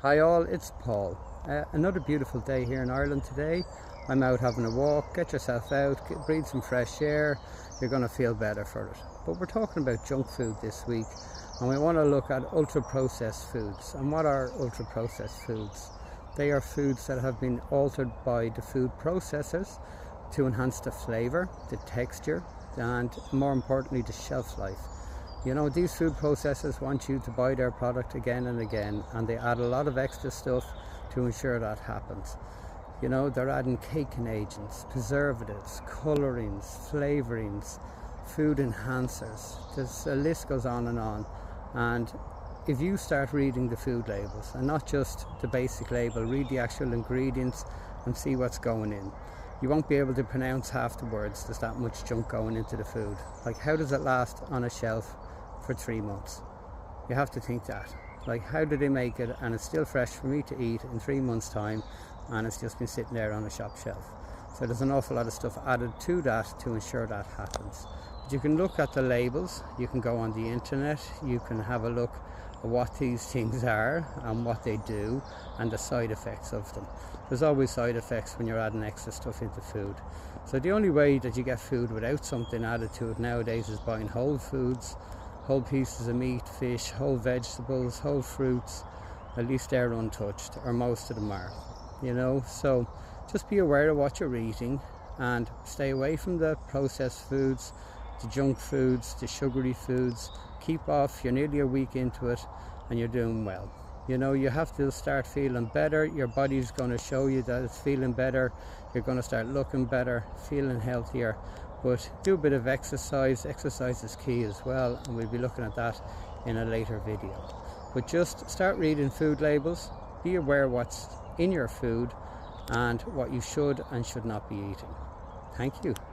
Hi all, it's Paul. Another beautiful day here in Ireland today. I'm out having a walk. Get yourself out, breathe some fresh air. You're going to feel better for it. But we're talking about junk food this week, and we want to look at ultra processed foods. And what are ultra processed foods? They are foods that have been altered by the food processors to enhance the flavour, the texture, and more importantly the shelf life. You know, these food processors want you to buy their product again and again, and they add a lot of extra stuff to ensure that happens. You know, they're adding caking agents, preservatives, colourings, flavourings, food enhancers. The list goes on. And if you start reading the food labels, and not just the basic label, read the actual ingredients and see what's going in. You won't be able to pronounce half the words. There's that much junk going into the food. Like, how does it last on a shelf for 3 months? You have to think that. Like, how do they make it and it's still fresh for me to eat in 3 months time, and it's just been sitting there on a shop shelf? So there's an awful lot of stuff added to that to ensure that happens. But you can look at the labels, you can go on the internet, you can have a look at what these things are and what they do and the side effects of them. There's always side effects when you're adding extra stuff into food. So the only way that you get food without something added to it nowadays is buying whole foods, whole pieces of meat, fish, whole vegetables, whole fruits. At least they're untouched, or most of them are, you know. So just be aware of what you're eating and stay away from the processed foods, the junk foods, the sugary foods. Keep off. You're nearly a week into it and you're doing well. You know, you have to start feeling better. Your body's going to show you that it's feeling better. You're going to start looking better, feeling healthier. But do a bit of exercise. Exercise is key as well, and we'll be looking at that in a later video. But just start reading food labels. Be aware what's in your food and what you should and should not be eating. Thank you.